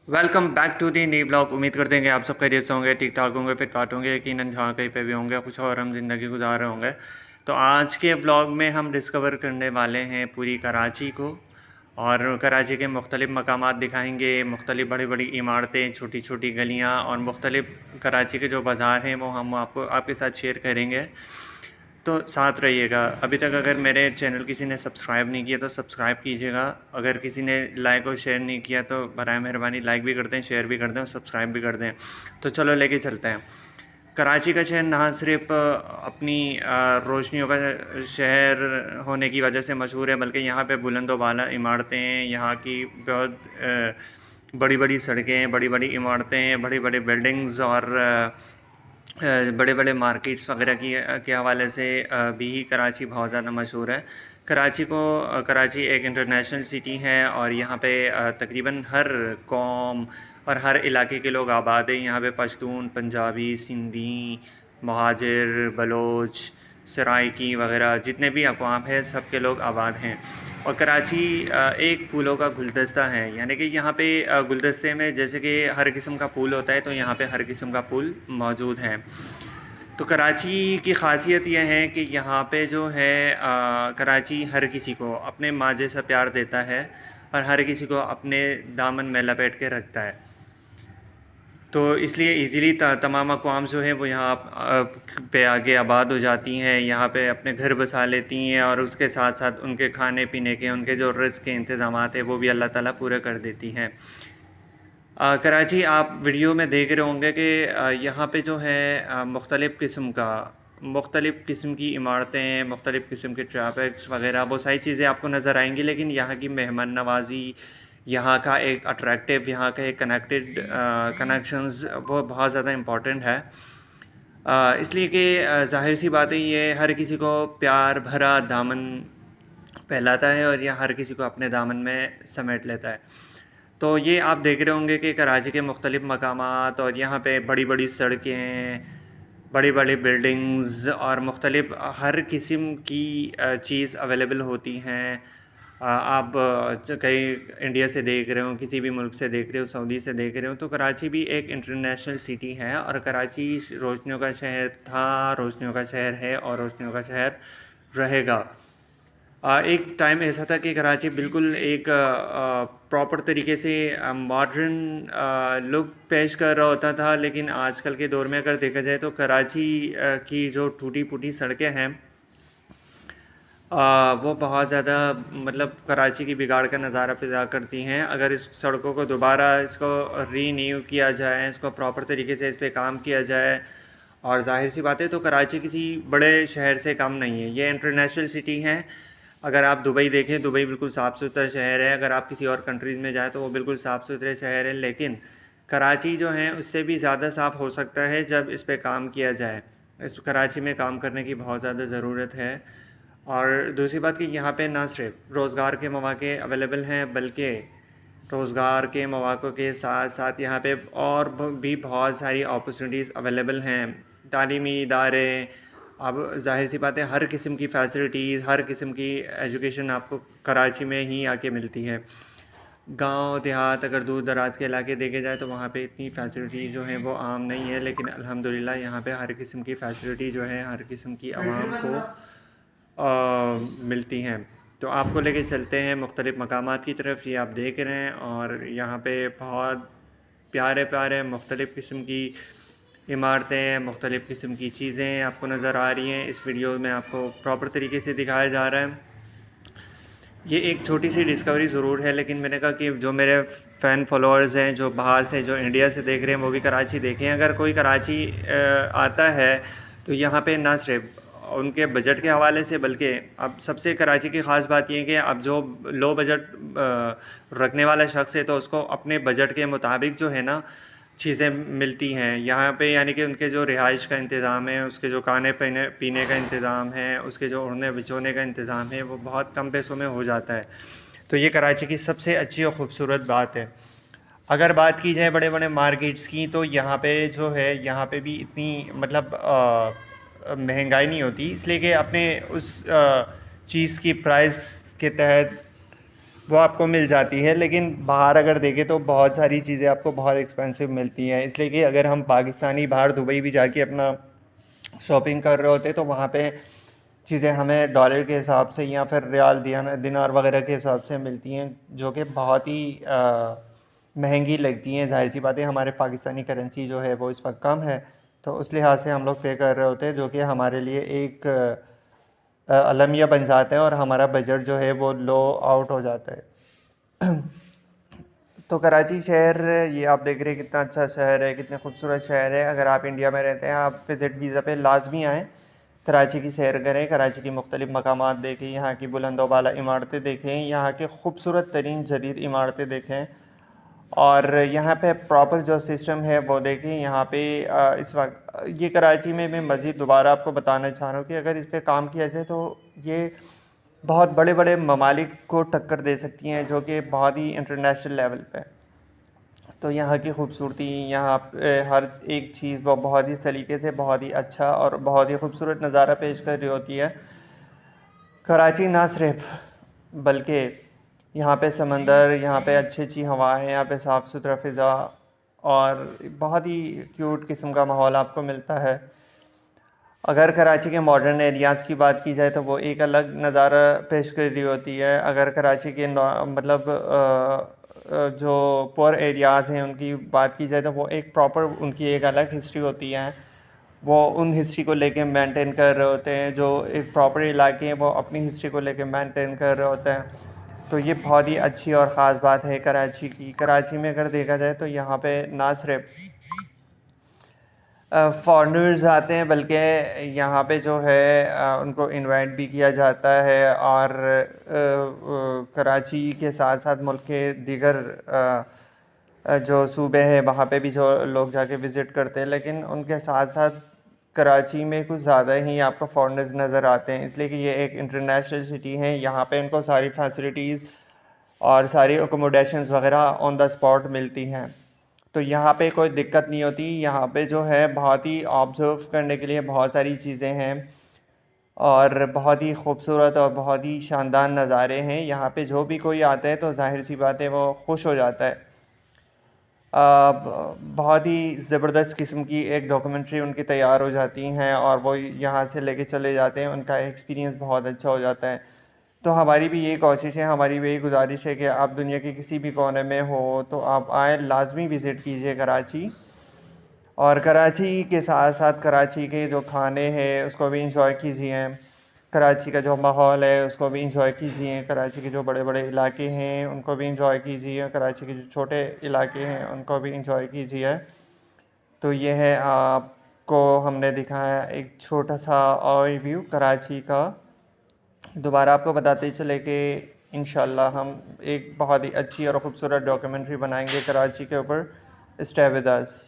Welcome back to the new blog. उम्मीद करते हैं कि आप सब खैरियत से होंगे, ठीक ठाक होंगे, फिट फाट होंगे। यकीनन जहाँ कहीं पे भी होंगे कुछ और हम ज़िंदगी गुजार रहे होंगे। तो आज के ब्लॉग में हम डिस्कवर करने वाले हैं पूरी कराची को, और कराची के मुख्तलिफ़ मकामात दिखाएंगे। मुख्तलिफ़ बड़ी बड़ी इमारतें, छोटी छोटी गलियाँ और मुख्तलिफ़ कराची के जो बाज़ार हैं वो हम आपको आपके साथ शेयर करेंगे। तो साथ रहिएगा। अभी तक अगर मेरे चैनल किसी ने सब्सक्राइब नहीं किया तो सब्सक्राइब कीजिएगा। अगर किसी ने लाइक और शेयर नहीं किया तो बराए मेहरबानी लाइक भी कर दें, शेयर भी कर दें और सब्सक्राइब भी कर दें। तो चलो लेके चलते हैं। कराची का शहर ना सिर्फ अपनी रोशनियों का शहर होने की वजह से मशहूर है, बल्कि यहाँ पे बुलंद व बाला इमारतें, यहाँ की बहुत बड़ी बड़ी सड़कें, बड़ी बड़ी इमारतें, बड़ी बड़ी बिल्डिंग्स और बड़े बड़े मार्केट्स वगैरह की के हवाले से भी कराची बहुत ज़्यादा मशहूर है। कराची एक इंटरनेशनल सिटी है और यहाँ पे तकरीबन हर कौम और हर इलाके के लोग आबाद हैं। यहाँ पे पश्तून, पंजाबी, सिंधी, महाजिर, बलोच, सराइकी वगैरह जितने भी अक़वाम हैं सब के लोग आबाद हैं। और कराची एक फूलों का गुलदस्ता है, यानी कि यहाँ पे गुलदस्ते में जैसे कि हर किस्म का फूल होता है तो यहाँ पे हर किस्म का फूल मौजूद है। तो कराची की ख़ासियत यह है कि यहाँ पे जो है कराची हर किसी को अपने माँ जैसा प्यार देता है और हर किसी को अपने दामन में लपेट के रखता है। तो इसलिए इजीली तमाम अक़वाम जो है वो यहाँ पे आगे आबाद हो जाती हैं, यहाँ पे अपने घर बसा लेती हैं और उसके साथ साथ उनके खाने पीने के, उनके जो रिज़्क़ के इंतज़ामात है वो भी अल्लाह ताला पूरे कर देती हैं। कराची आप वीडियो में देख रहे होंगे कि यहाँ पे जो है मुख्तलिफ़ किस्म की इमारतें, मुख्तलिफ़ किस्म के ट्रैफिक्स वगैरह वो सारी चीज़ें आपको नज़र आएंगी, लेकिन यहाँ की मेहमान नवाज़ी, यहाँ का एक अट्रैक्टिव, यहाँ का एक कनेक्शंस वो बहुत ज़्यादा इम्पॉर्टेंट है। इसलिए कि ज़ाहिर सी बात है, ये हर किसी को प्यार भरा दामन फैलाता है और यह हर किसी को अपने दामन में समेट लेता है। तो ये आप देख रहे होंगे कि कराची के मुख्तलिफ़ मकामात और यहाँ पे बड़ी बड़ी सड़कें, बड़ी बड़ी बिल्डिंग्स और मुख्तलिफ़ हर किस्म की चीज़ अवेलेबल होती हैं। आप कहीं इंडिया से देख रहे हो, किसी भी मुल्क से देख रहे हो, सऊदी से देख रहे हो, तो कराची भी एक इंटरनेशनल सिटी है और कराची रोशनियों का शहर था, रोशनियों का शहर है और रोशनियों का शहर रहेगा। एक टाइम ऐसा था कि कराची बिल्कुल एक प्रॉपर तरीके से मॉडर्न लुक पेश कर रहा होता था, लेकिन आजकल के दौर में अगर देखा जाए तो कराची की जो टूटी फूटी सड़कें हैं वो बहुत ज़्यादा मतलब कराची की बिगाड़ का नज़ारा पैदा करती हैं। अगर इस सड़कों को दोबारा इसको रीन्यू किया जाए, इसको प्रॉपर तरीके से इस पे काम किया जाए, और ज़ाहिर सी बात है तो कराची किसी बड़े शहर से कम नहीं है, ये इंटरनेशनल सिटी है। अगर आप दुबई देखें, दुबई बिल्कुल साफ़ सुथरा शहर है। अगर आप किसी और कंट्रीज़ में जाएँ तो वो बिल्कुल साफ़ सुथरे शहर है, लेकिन कराची जो है उससे भी ज़्यादा साफ़ हो सकता है जब इस पे काम किया जाए। इस कराची में काम करने की बहुत ज़्यादा ज़रूरत है। और दूसरी बात कि यहाँ पे ना सिर्फ रोज़गार के मौक़े अवेलेबल हैं, बल्कि रोज़गार के मौक़ों के साथ साथ यहाँ पे और भी बहुत सारी अपॉर्चुनिटीज़ अवेलेबल हैं। तालीमी इदारे, अब ज़ाहिर सी बात है हर किस्म की फ़ैसिलिटीज़, हर किस्म की एजुकेशन आपको कराची में ही आके मिलती है। गांव देहात अगर दूर दराज के इलाके देखे जाए तो वहाँ पे इतनी फ़ैसिलिटी जो है वो आम नहीं है, लेकिन अल्हम्दुलिल्लाह यहाँ पे हर किस्म की फ़ैसिलिटी जो है हर किस्म की आवाम को मिलती हैं। तो आपको लेके चलते हैं मुख्तलिफ़ मकामात की तरफ। ये आप देख रहे हैं और यहाँ पे बहुत प्यारे प्यारे मुख्तलिफ़ किस्म की इमारतें, मुख्तलिफ़ किस्म की चीज़ें आपको नज़र आ रही हैं। इस वीडियो में आपको प्रॉपर तरीके से दिखाया जा रहा है। ये एक छोटी सी डिस्कवरी ज़रूर है, लेकिन मैंने कहा कि जो मेरे फ़ैन फॉलोअर्स हैं, जो बाहर से, जो इंडिया से देख रहे हैं, वो भी कराची देखें। अगर कोई कराची आता है तो यहाँ पे ना सिर्फ उनके बजट के हवाले से, बल्कि अब सबसे कराची की ख़ास बात यह है कि अब जो लो बजट रखने वाला शख्स है तो उसको अपने बजट के मुताबिक जो है ना चीज़ें मिलती हैं यहाँ पे। यानी कि उनके जो रिहाइश का इंतज़ाम है, उसके जो खाने पीने का इंतज़ाम है, उसके जो उड़ने बिछोने का इंतज़ाम है, वो बहुत कम पैसों में हो जाता है। तो ये कराची की सबसे अच्छी और ख़ूबसूरत बात है। अगर बात की जाए बड़े बड़े मार्केट्स की, तो यहाँ पे जो है यहाँ पे भी इतनी मतलब महंगाई नहीं होती, इसलिए कि अपने उस चीज़ की प्राइस के तहत वो आपको मिल जाती है। लेकिन बाहर अगर देखें तो बहुत सारी चीज़ें आपको बहुत एक्सपेंसिव मिलती हैं, इसलिए कि अगर हम पाकिस्तानी बाहर दुबई भी जाके अपना शॉपिंग कर रहे होते तो वहाँ पे चीज़ें हमें डॉलर के हिसाब से या फिर रियाल दिनार वगैरह के हिसाब से मिलती हैं, जो कि बहुत ही महंगी लगती हैं। ज़ाहिर सी बात है, हमारे पाकिस्तानी करेंसी जो है वो इस वक्त कम है, तो उस लिहाज से हम लोग पे कर रहे होते हैं, जो कि हमारे लिए एक अलमिया बन जाता है और हमारा बजट जो है वो लो आउट हो जाता है। तो कराची शहर, ये आप देख रहे हैं कितना अच्छा शहर है, कितना खूबसूरत शहर है। अगर आप इंडिया में रहते हैं, आप विज़िट वीज़ा पे लाजमी आएँ, कराची की सैर करें, कराची की मुख्तलिफ़ मकामात देखें, यहाँ की बुलंद व बाला इमारतें देखें, यहाँ की खूबसूरत तरीन जदीद इमारतें देखें, और यहाँ पे प्रॉपर जो सिस्टम है वो देखें। यहाँ पे इस वक्त ये कराची में मैं मज़ीद दोबारा आपको बताना चाह रहा हूँ कि अगर इस पर काम किया जाए तो ये बहुत बड़े बड़े ममालिक को टक्कर दे सकती हैं, जो कि बहुत ही इंटरनेशनल लेवल पे। तो यहाँ की खूबसूरती, यहाँ पे हर एक चीज़ वो बहुत ही सलीके से, बहुत ही अच्छा और बहुत ही खूबसूरत नज़ारा पेश कर रही होती है। कराची ना सिर्फ, बल्कि यहाँ पे समंदर, यहाँ पे अच्छी अच्छी हवाएं, यहाँ पे साफ़ सुथरा फ़िज़ा और बहुत ही क्यूट किस्म का माहौल आपको मिलता है। अगर कराची के मॉडर्न एरियाज़ की बात की जाए तो वो एक अलग नज़ारा पेश कर रही होती है। अगर कराची के मतलब जो पुअर एरियाज़ हैं उनकी बात की जाए तो वो एक प्रॉपर उनकी एक अलग हिस्ट्री होती है, वो उन हिस्ट्री को लेके मेंटेन कर रहे होते हैं। जो एक प्रॉपर इलाके हैं वो अपनी हिस्ट्री को लेके मेंटेन कर रहे होते हैं। तो ये बहुत ही अच्छी और ख़ास बात है कराची की। कराची में अगर देखा जाए तो यहाँ पे ना सिर्फ फॉरेनर्स आते हैं, बल्कि यहाँ पे जो है उनको इनवाइट भी किया जाता है। और कराची के साथ साथ मुल्क के दीगर जो सूबे हैं वहाँ पे भी जो लोग जाके विज़िट करते हैं, लेकिन उनके साथ साथ कराची में कुछ ज़्यादा ही आपको फॉरेनर्स नज़र आते हैं, इसलिए कि ये एक इंटरनेशनल सिटी है। यहाँ पे इनको सारी फैसिलिटीज़ और सारी अकोमोडेशंस वगैरह ऑन द स्पॉट मिलती हैं। तो यहाँ पे कोई दिक्कत नहीं होती। यहाँ पे जो है बहुत ही ऑब्ज़र्व करने के लिए बहुत सारी चीज़ें हैं और बहुत ही खूबसूरत और बहुत ही शानदार नज़ारे हैं। यहाँ पे जो भी कोई आता है तो ज़ाहिर सी बात है वो खुश हो जाता है। बहुत ही ज़बरदस्त किस्म की एक डॉक्यूमेंट्री उनकी तैयार हो जाती हैं और वो यहाँ से लेके चले जाते हैं, उनका एक्सपीरियंस बहुत अच्छा हो जाता है। तो हमारी भी यही कोशिश है, हमारी भी यही गुजारिश है कि आप दुनिया के किसी भी कोने में हो तो आप आए, लाजमी विज़िट कीजिए कराची। और कराची के साथ साथ कराची के जो खाने हैं उसको भी इंजॉय कीजिए, कराची का जो माहौल है उसको भी इंजॉय कीजिए, कराची के जो बड़े बड़े इलाके हैं उनको भी इंजॉय कीजिए, कराची के जो छोटे इलाके हैं उनको भी इंजॉय कीजिए। तो ये है, आपको हमने दिखाया एक छोटा सा ओवरव्यू कराची का। दोबारा आपको बताते चले कि इंशाल्लाह हम एक बहुत ही अच्छी और ख़ूबसूरत डॉक्यूमेंट्री बनाएंगे कराची के ऊपर। Stay with us.